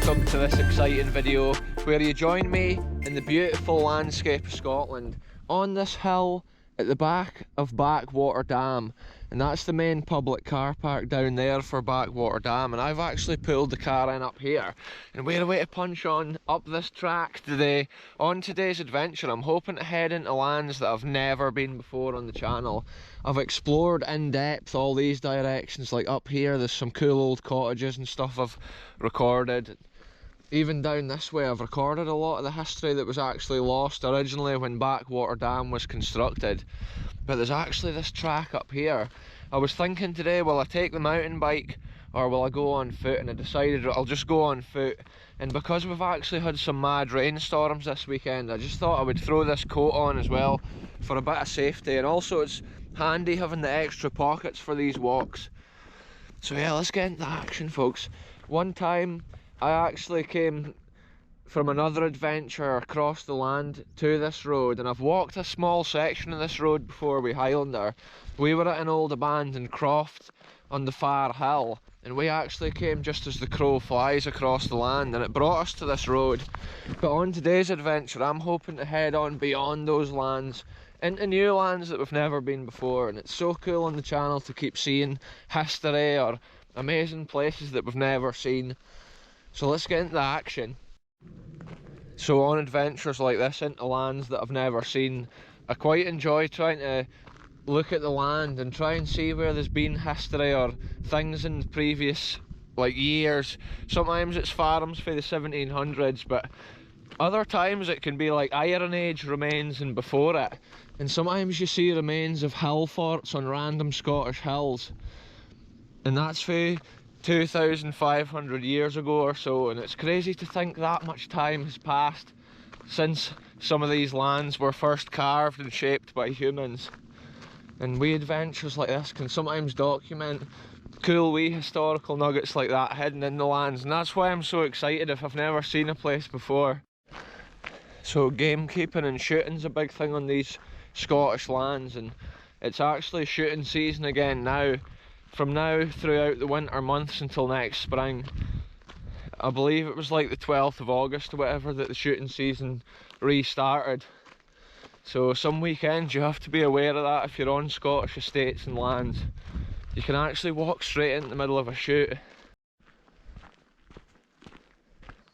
welcome to this exciting video where you join me in the beautiful landscape of Scotland on this hill at the back of Backwater Dam, and that's the main public car park down there for Backwater Dam. And I've actually pulled the car in up here and we're away to punch on up this track today. On today's adventure I'm hoping to head into lands that I've never been before on the channel. I've explored in depth all these directions, like up here there's some cool old cottages and stuff I've recorded. Even down this way I've recorded a lot of the history that was actually lost originally when Backwater Dam was constructed. But there's actually this track up here. I was thinking today, will I take the mountain bike or will I go on foot, and I decided I'll just go on foot. And because we've actually had some mad rainstorms this weekend, I just thought I would throw this coat on as well for a bit of safety, and also it's handy having the extra pockets for these walks. So yeah, let's get into action, folks. One time I actually came from another adventure across the land to this road, and I've walked a small section of this road before with Highlander. We were at an old abandoned croft on the far hill, and we actually came just as the crow flies across the land, and it brought us to this road. But on today's adventure I'm hoping to head on beyond those lands into new lands that we've never been before, and it's so cool on the channel to keep seeing history or amazing places that we've never seen. So let's get into action. So on adventures like this into lands that I've never seen, I quite enjoy trying to look at the land and try and see where there's been history or things in the previous years. Sometimes it's farms for the 1700s, but other times it can be like Iron Age remains and before it. And sometimes you see remains of hill forts on random Scottish hills, and that's for 2,500 years ago or so, and it's crazy to think that much time has passed since some of these lands were first carved and shaped by humans. And wee adventures like this can sometimes document cool wee historical nuggets like that hidden in the lands, and that's why I'm so excited if I've never seen a place before. So gamekeeping and shooting's a big thing on these Scottish lands, and it's actually shooting season again now. From now throughout the winter months until next spring. I believe it was like the 12th of August or whatever that the shooting season restarted. So some weekends you have to be aware of that if you're on Scottish estates and lands. You can actually walk straight into the middle of a shoot.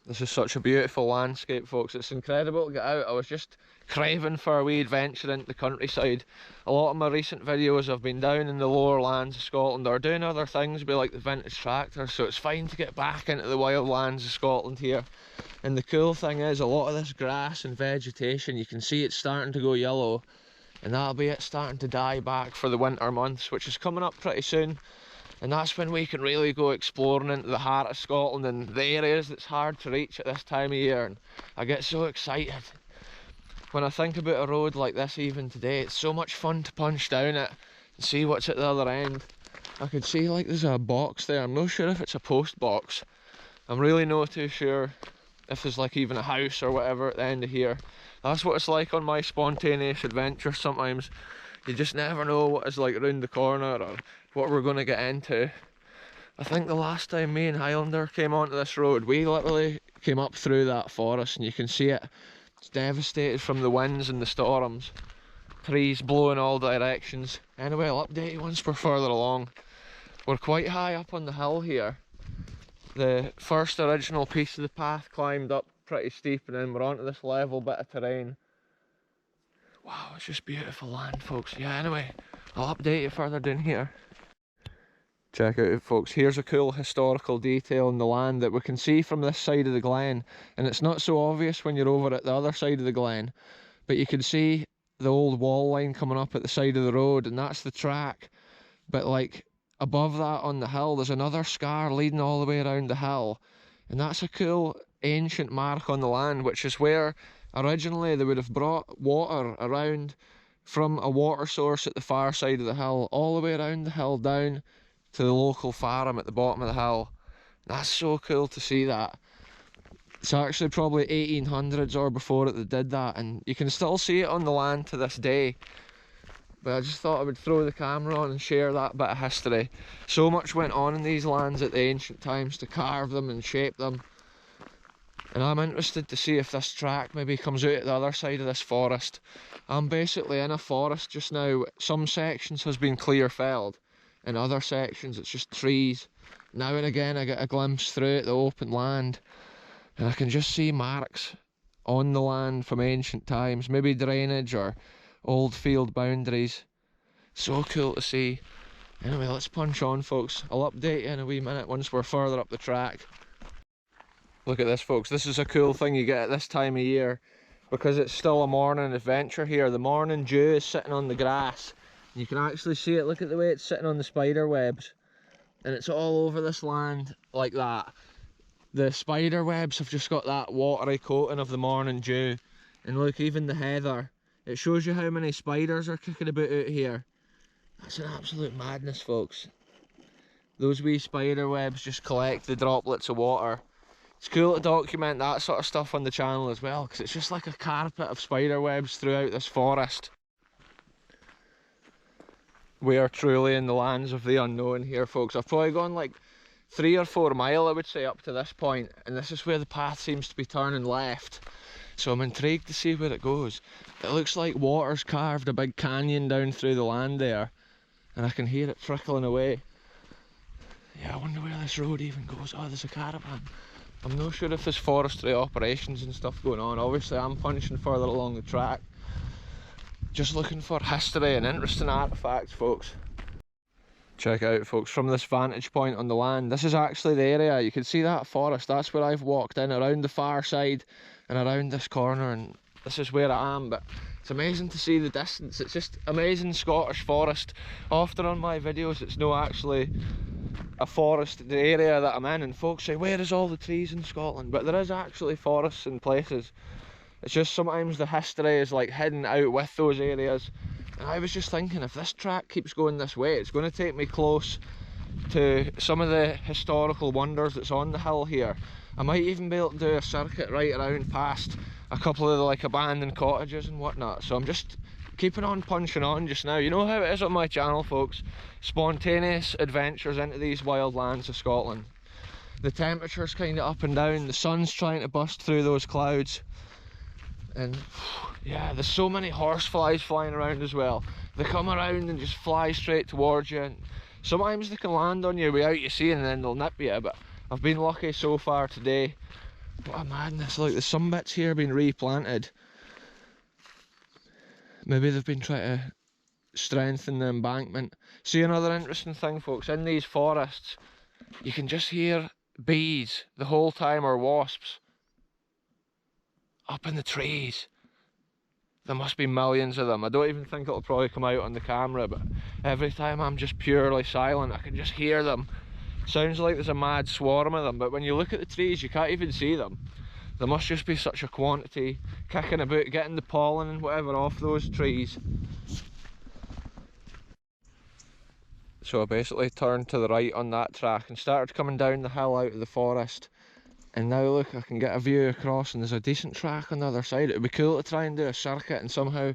This is such a beautiful landscape, folks. It's incredible to get out. I was just craving for a wee adventure into the countryside. A lot of my recent videos have been down in the lower lands of Scotland or doing other things, be like the vintage tractor, so it's fine to get back into the wild lands of Scotland here. And the cool thing is, a lot of this grass and vegetation, you can see it's starting to go yellow, and that'll be it starting to die back for the winter months, which is coming up pretty soon. And that's when we can really go exploring into the heart of Scotland and the areas that's hard to reach at this time of year. And I get so excited when I think about a road like this even today. It's so much fun to punch down it and see what's at the other end. I could see like there's a box there. I'm not sure if it's a post box. I'm really not too sure if there's like even a house or whatever at the end of here. That's what it's like on my spontaneous adventures sometimes. You just never know what is like around the corner or what we're going to get into. I think the last time me and Highlander came onto this road, we literally came up through that forest, and you can see it. It's devastated from the winds and the storms. Trees blowing all directions. Anyway, I'll update you once we're further along. We're quite high up on the hill here. The first original piece of the path climbed up pretty steep, and then we're onto this level bit of terrain. Wow, it's just beautiful land, folks. Yeah, anyway, I'll update you further down here. Check out, folks, here's a cool historical detail in the land that we can see from this side of the glen, and it's not so obvious when you're over at the other side of the glen, but you can see the old wall line coming up at the side of the road, and that's the track. But like above that on the hill there's another scar leading all the way around the hill, and that's a cool ancient mark on the land, which is where originally they would have brought water around from a water source at the far side of the hill all the way around the hill down to the local farm at the bottom of the hill. That's so cool to see that. It's actually probably 1800s or before that they did that, and you can still see it on the land to this day. But I just thought I would throw the camera on and share that bit of history. So much went on in these lands at the ancient times to carve them and shape them. and I'm interested to see if this track maybe comes out at the other side of this forest. I'm basically in a forest just now. Some sections has been clear felled, and other sections it's just trees. Now and again I get a glimpse through at the open land, and I can just see marks on the land from ancient times, maybe drainage or old field boundaries. So cool to see. Anyway, let's punch on, folks. I'll update you in a wee minute once we're further up the track. Look at this, folks. This is a cool thing you get at this time of year, because it's still a morning adventure here. The morning dew is sitting on the grass. You can actually see it. Look at the way it's sitting on the spider webs, and it's all over this land like that. The spider webs have just got that watery coating of the morning dew. And look, even the heather, it shows you how many spiders are kicking about out here. That's an absolute madness, folks. Those wee spider webs just collect the droplets of water. It's cool to document that sort of stuff on the channel as well, because it's just like a carpet of spider webs throughout this forest. We are truly in the lands of the unknown here, folks. I've probably gone like 3 or 4 miles, I would say, up to this point, and this is where the path seems to be turning left. So I'm intrigued to see where it goes. It looks like water's carved a big canyon down through the land there, and I can hear it trickling away. Yeah, I wonder where this road even goes. Oh, there's a caravan. I'm not sure if there's forestry operations and stuff going on. Obviously I'm punching further along the track, just looking for history and interesting artefacts, folks. Check out, folks, from this vantage point on the land, this is actually the area. You can see that forest. That's where I've walked in, around the far side and around this corner, and this is where I am. But it's amazing to see the distance. It's just amazing Scottish forest. Often on my videos it's no actually a forest, the area that I'm in, and folks say, where is all the trees in Scotland? But there is actually forests in places. It's just sometimes the history is like hidden out with those areas. And I was just thinking, if this track keeps going this way, it's going to take me close to some of the historical wonders that's on the hill here. I might even be able to do a circuit right around past a couple of the like abandoned cottages and whatnot. So I'm just keeping on punching on just now. You know how it is on my channel, folks. Spontaneous adventures into these wild lands of Scotland. The temperature's kind of up and down, the sun's trying to bust through those clouds, and yeah, there's so many horseflies flying around as well. They come around and just fly straight towards you, and sometimes they can land on you without you seeing, and then they'll nip you. But I've been lucky so far today. What a madness. Look, there's some bits here being replanted. Maybe they've been trying to strengthen the embankment. See, another interesting thing, folks, in these forests you can just hear bees the whole time, or wasps, up in the trees. There must be millions of them. I don't even think it'll probably come out on the camera, but every time I'm just purely silent I can just hear them. Sounds like there's a mad swarm of them, but when you look at the trees you can't even see them. There must just be such a quantity kicking about, getting the pollen and whatever off those trees. So I basically turned to the right on that track and started coming down the hill out of the forest. And now look, I can get a view across, and there's a decent track on the other side. It would be cool to try and do a circuit and somehow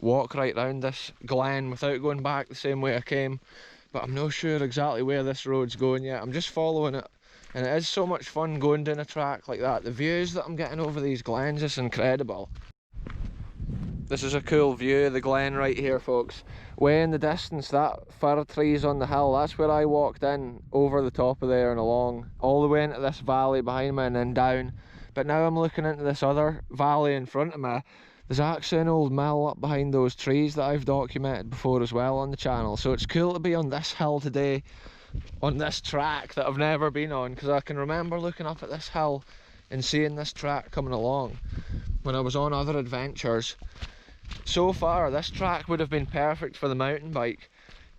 walk right round this glen without going back the same way I came. But I'm not sure exactly where this road's going yet. I'm just following it. And it is so much fun going down a track like that. The views that I'm getting over these glens is incredible. This is a cool view of the glen right here, folks. Way in the distance, that fir trees on the hill, that's where I walked in, over the top of there and along, all the way into this valley behind me and then down. But now I'm looking into this other valley in front of me. There's actually an old mill up behind those trees that I've documented before as well on the channel. So it's cool to be on this hill today, on this track that I've never been on, because I can remember looking up at this hill and seeing this track coming along when I was on other adventures. So far this track would have been perfect for the mountain bike,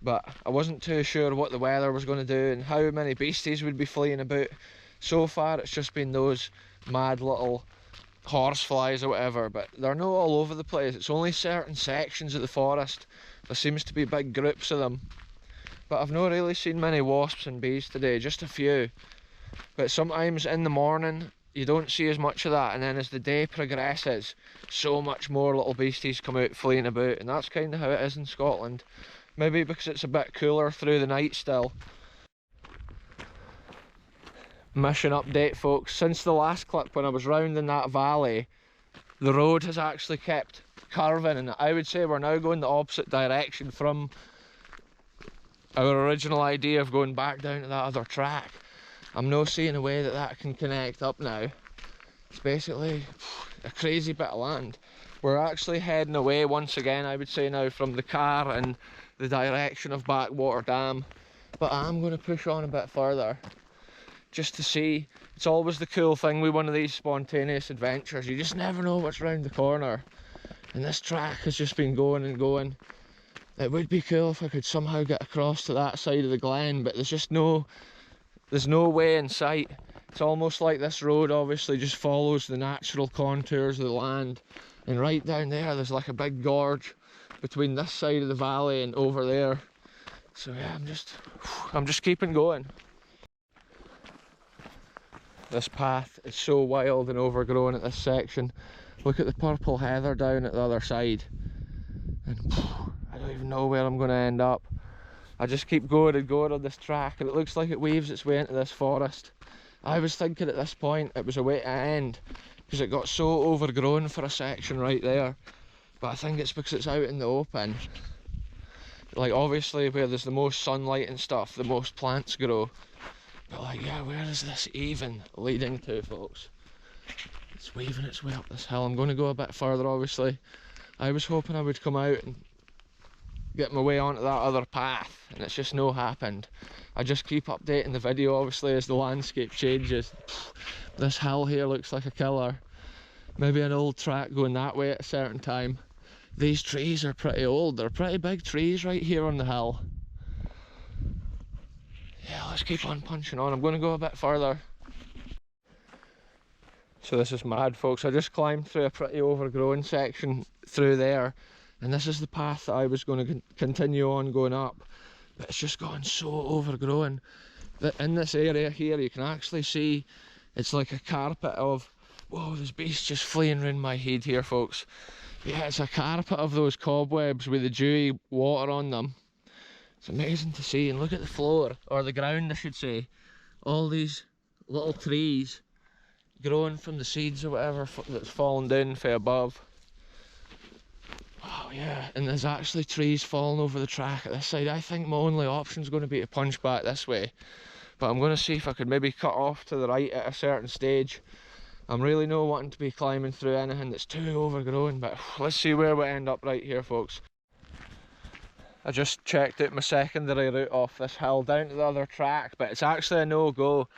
but I wasn't too sure what the weather was going to do and how many beasties would be fleeing about. So far it's just been those mad little horseflies or whatever, but they're not all over the place. It's only certain sections of the forest. There seems to be big groups of them, but I've not really seen many wasps and bees today, just a few. But sometimes in the morning you don't see as much of that, and then as the day progresses so much more little beasties come out fleeing about, and that's kind of how it is in Scotland. Maybe because it's a bit cooler through the night still. Mission update, folks. Since the last clip when I was round in that valley, the road has actually kept curving, and I would say we're now going the opposite direction from our original idea of going back down to that other track. I'm not seeing a way that that can connect up now. It's basically a crazy bit of land. We're actually heading away once again, I would say now, from the car and the direction of Backwater Dam. But I'm going to push on a bit further just to see. It's always the cool thing with one of these spontaneous adventures. You just never know what's round the corner. And this track has just been going and going. It would be cool if I could somehow get across to that side of the glen, but there's no way in sight. It's almost like this road obviously just follows the natural contours of the land. And right down there, there's like a big gorge between this side of the valley and over there. So yeah, I'm just keeping going. This path is so wild and overgrown at this section. Look at the purple heather down at the other side. And I don't even know where I'm going to end up. I just keep going and going on this track, and it looks like it weaves its way into this forest. I was thinking at this point it was a way to end, because it got so overgrown for a section right there. But I think it's because it's out in the open. Like, obviously where there's the most sunlight and stuff, the most plants grow. But like, yeah, where is this even leading to, folks? It's weaving its way up this hill. I'm going to go a bit further, obviously. I was hoping I would come out and get my way onto that other path, and it's just no happened. I just keep updating the video, obviously, as the landscape changes. This hill here looks like a killer. Maybe an old track going that way at a certain time. These trees are pretty old. They're pretty big trees right here on the hill. Yeah, let's keep on punching on. I'm going to go a bit further. So this is mad, folks. I just climbed through a pretty overgrown section through there, and this is the path that I was going to continue on going up, but it's just gone so overgrown that in this area here you can actually see it's like a carpet of, whoa, there's beasts just fleeing around my head here, folks. Yeah, it's a carpet of those cobwebs with the dewy water on them. It's amazing to see. And look at the floor, or the ground I should say. All these little trees growing from the seeds or whatever that's fallen down from above. Oh yeah, and there's actually trees falling over the track at this side. I think my only option is going to be to punch back this way, but I'm going to see if I could maybe cut off to the right at a certain stage. I'm really not wanting to be climbing through anything that's too overgrown, but let's see where we end up right here, folks. I just checked out my secondary route off this hill down to the other track, but it's actually a no-go.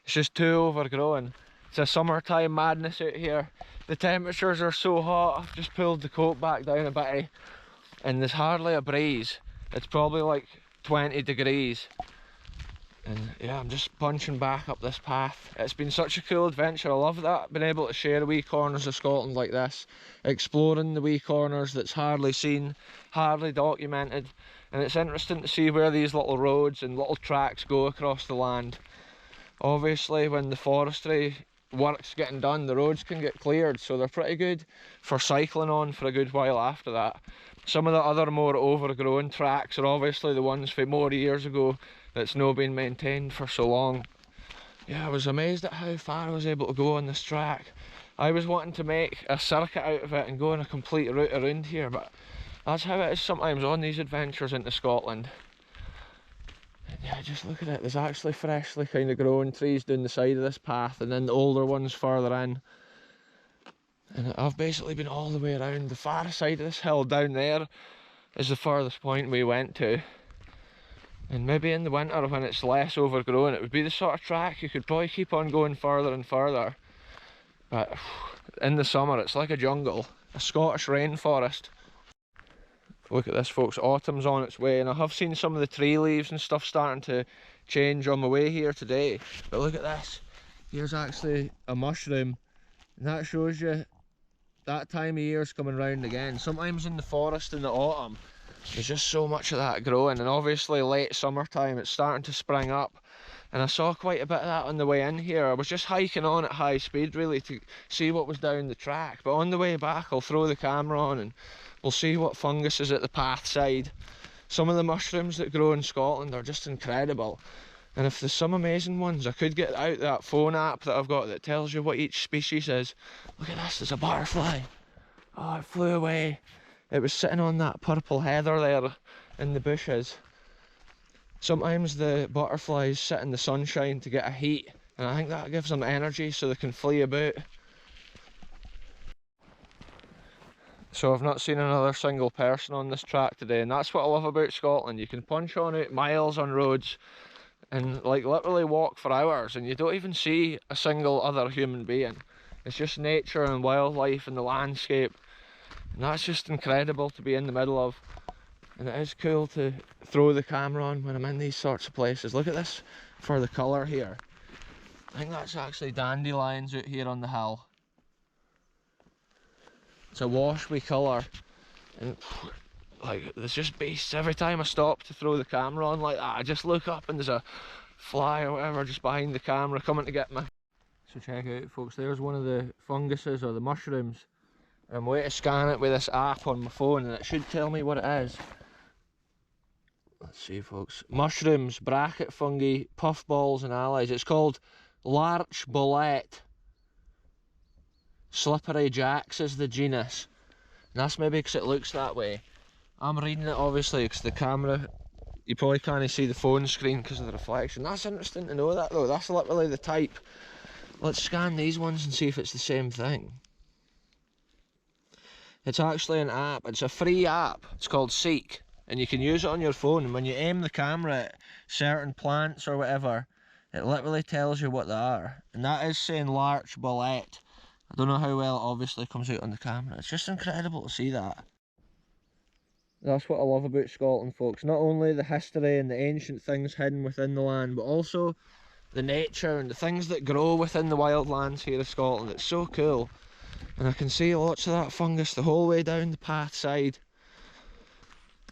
It's just too overgrown. It's a summertime madness out here. The temperatures are so hot, I've just pulled the coat back down a bit, and there's hardly a breeze. It's probably like 20 degrees. And yeah, I'm just punching back up this path. It's been such a cool adventure. I love that, being able to share wee corners of Scotland like this, exploring the wee corners that's hardly seen, hardly documented. And it's interesting to see where these little roads and little tracks go across the land. Obviously when the forestry work's getting done, the roads can get cleared, so they're pretty good for cycling on for a good while after that. Some of the other more overgrown tracks are obviously the ones from more years ago that's not been maintained for so long. Yeah, I was amazed at how far I was able to go on this track. I was wanting to make a circuit out of it and go on a complete route around here, but that's how it is sometimes on these adventures into Scotland. And yeah, just look at it. There's actually freshly kind of grown trees down the side of this path, and then the older ones further in. And I've basically been all the way around. The far side of this hill down there is the furthest point we went to. And maybe in the winter when it's less overgrown, it would be the sort of track you could probably keep on going further and further. But in the summer it's like a jungle, a Scottish rainforest. Look at this, folks, autumn's on its way, and I have seen some of the tree leaves and stuff starting to change on my way here today. But look at this, here's actually a mushroom, and that shows you that time of year's coming round again. Sometimes in the forest in the autumn there's just so much of that growing, and obviously late summertime it's starting to spring up. And I saw quite a bit of that on the way in here. I was just hiking on at high speed really to see what was down the track, but on the way back I'll throw the camera on and we'll see what fungus is at the path side. Some of the mushrooms that grow in Scotland are just incredible. And if there's some amazing ones, I could get out that phone app that I've got that tells you what each species is. Look at this, there's a butterfly. Oh, it flew away. It was sitting on that purple heather there in the bushes. Sometimes the butterflies sit in the sunshine to get a heat, and I think that gives them energy so they can flee about. So I've not seen another single person on this track today, and that's what I love about Scotland. You can punch on out miles on roads and like literally walk for hours and you don't even see a single other human being. It's just nature and wildlife and the landscape, and that's just incredible to be in the middle of. And it is cool to throw the camera on when I'm in these sorts of places. Look at this for the colour here. I think that's actually dandelions out here on the hill. It's a wash with colour, and like there's just beasts. Every time I stop to throw the camera on like that, I just look up and there's a fly or whatever just behind the camera coming to get me. So check out folks, there's one of the funguses or the mushrooms. I'm waiting to scan it with this app on my phone and it should tell me what it is. Let's see folks, mushrooms, bracket fungi, puffballs and allies. It's called larch bolete. Slippery jacks is the genus, and that's maybe because it looks that way. I'm reading it obviously because the camera, you probably can't see the phone screen because of the reflection. That's interesting to know that though, that's literally the type. Let's scan these ones and see if it's the same thing. It's actually an app, it's a free app, it's called Seek, and you can use it on your phone, and when you aim the camera at certain plants or whatever, it literally tells you what they are, and that is saying larch bolete. I don't know how well it obviously comes out on the camera. It's just incredible to see that. That's what I love about Scotland folks, not only the history and the ancient things hidden within the land, but also the nature and the things that grow within the wildlands here of Scotland. It's so cool, and I can see lots of that fungus the whole way down the path side.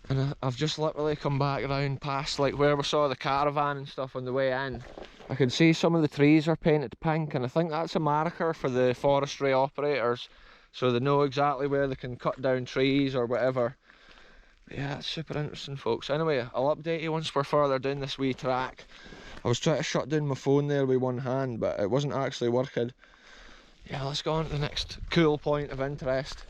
And I've just literally come back around past like where we saw the caravan and stuff on the way in. I can see some of the trees are painted pink, and I think that's a marker for the forestry operators, so they know exactly where they can cut down trees or whatever. But yeah, it's super interesting folks. Anyway, I'll update you once we're further down this wee track. I was trying to shut down my phone there with one hand, but it wasn't actually working. Yeah, let's go on to the next cool point of interest.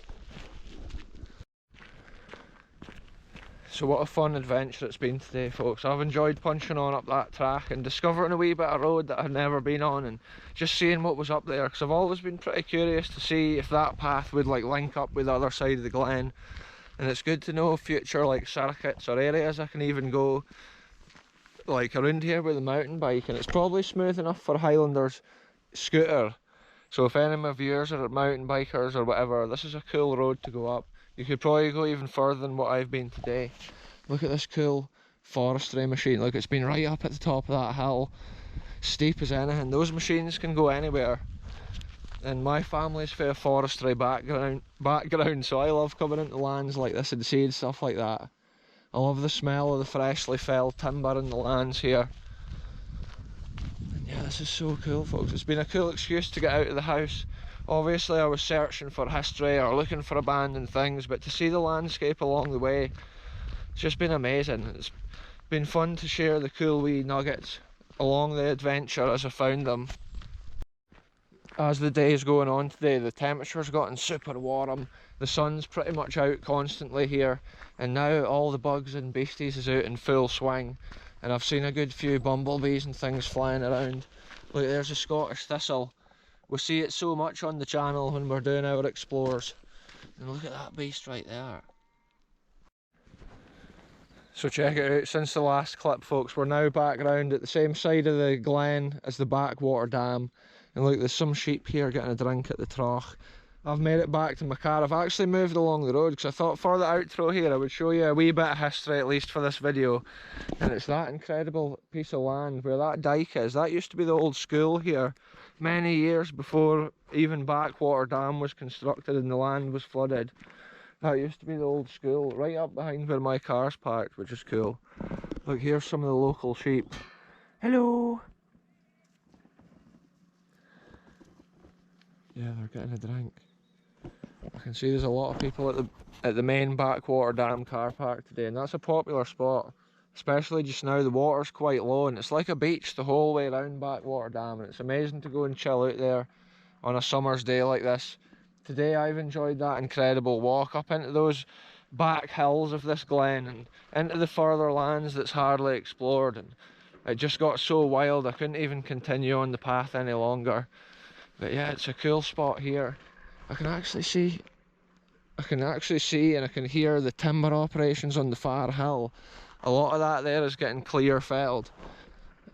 So what a fun adventure it's been today folks. I've enjoyed punching on up that track and discovering a wee bit of road that I've never been on, and just seeing what was up there, because I've always been pretty curious to see if that path would like link up with the other side of the glen. And it's good to know future like circuits or areas I can even go like around here with a mountain bike, and it's probably smooth enough for Highlanders scooter. So if any of my viewers are mountain bikers or whatever, this is a cool road to go up. You could probably go even further than what I've been today. Look at this cool forestry machine. Look, it's been right up at the top of that hill, steep as anything. Those machines can go anywhere. And my family's for a forestry background, so I love coming into lands like this and seeing stuff like that. I love the smell of the freshly felled timber in the lands here. And yeah, this is so cool folks. It's been a cool excuse to get out of the house. Obviously I was searching for history or looking for abandoned things, but to see the landscape along the way, it's just been amazing. It's been fun to share the cool wee nuggets along the adventure as I found them. As the day is going on today, the temperature's gotten super warm, the sun's pretty much out constantly here, and now all the bugs and beasties is out in full swing, and I've seen a good few bumblebees and things flying around. Look, there's a Scottish thistle. We see it so much on the channel when we're doing our explores, and look at that beast right there. So check it out, since the last clip folks, we're now back round at the same side of the glen as the Backwater Dam, and look, there's some sheep here getting a drink at the trough. I've made it back to my car. I've actually moved along the road because I thought for the outro here I would show you a wee bit of history at least for this video, and it's that incredible piece of land where that dike is. That used to be the old school here many years before even Backwater Dam was constructed and the land was flooded. That used to be the old school, right up behind where my car's parked, which is cool. Look, here's some of the local sheep. Hello! Yeah, they're getting a drink. I can see there's a lot of people at the main Backwater Dam car park today, and that's a popular spot. especially just now the water's quite low, and it's like a beach the whole way around Backwater Dam, and it's amazing to go and chill out there on a summer's day like this. Today I've enjoyed that incredible walk up into those back hills of this glen and into the further lands that's hardly explored, and it just got so wild I couldn't even continue on the path any longer. But yeah, it's a cool spot here. I can actually see and I can hear the timber operations on the far hill. A lot of that there is getting clear felled,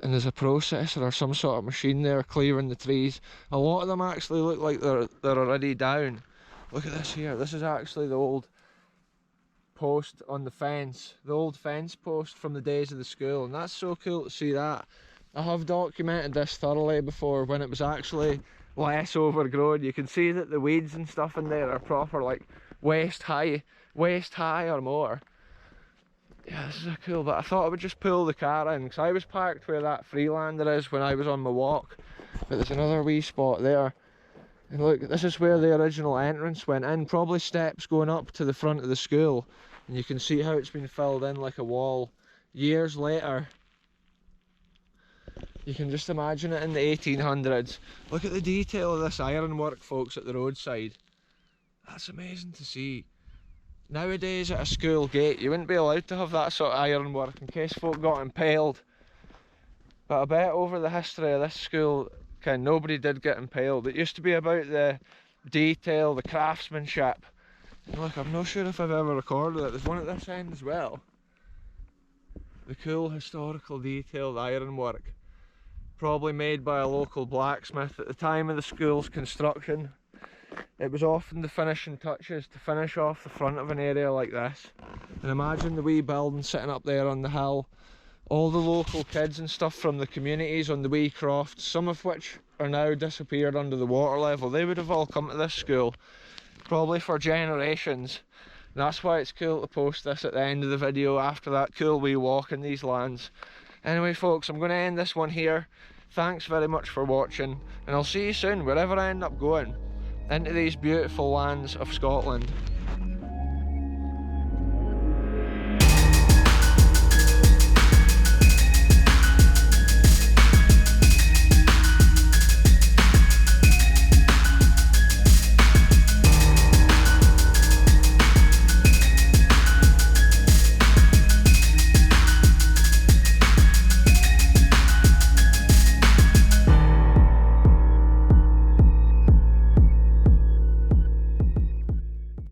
and there's a processor or some sort of machine there clearing the trees. A lot of them actually look like they're already down. Look at this here. This is actually the old post on the fence, the old fence post from the days of the school, and that's so cool to see that. I have documented this thoroughly before when it was actually less overgrown. You can see that the weeds and stuff in there are proper, like waist high or more. Yeah, this is a cool bit. I thought I would just pull the car in because I was parked where that Freelander is when I was on my walk, but there's another wee spot there. And look, this is where the original entrance went in, probably steps going up to the front of the school, and you can see how it's been filled in like a wall years later. You can just imagine it in the 1800s. Look at the detail of this ironwork, folks, at the roadside. That's amazing to see. Nowadays at a school gate you wouldn't be allowed to have that sort of ironwork in case folk got impaled. But I bet over the history of this school, nobody did get impaled. It used to be about the detail, the craftsmanship. And look, I'm not sure if I've ever recorded it. There's one at this end as well. The cool historical detailed ironwork. Probably made by a local blacksmith at the time of the school's construction. It was often the finishing touches to finish off the front of an area like this. And imagine the wee building sitting up there on the hill. All the local kids and stuff from the communities on the wee crofts, some of which are now disappeared under the water level, they would have all come to this school, probably for generations. And that's why it's cool to post this at the end of the video after that cool wee walk in these lands. Anyway folks, I'm going to end this one here. Thanks very much for watching, and I'll see you soon wherever I end up going into these beautiful lands of Scotland.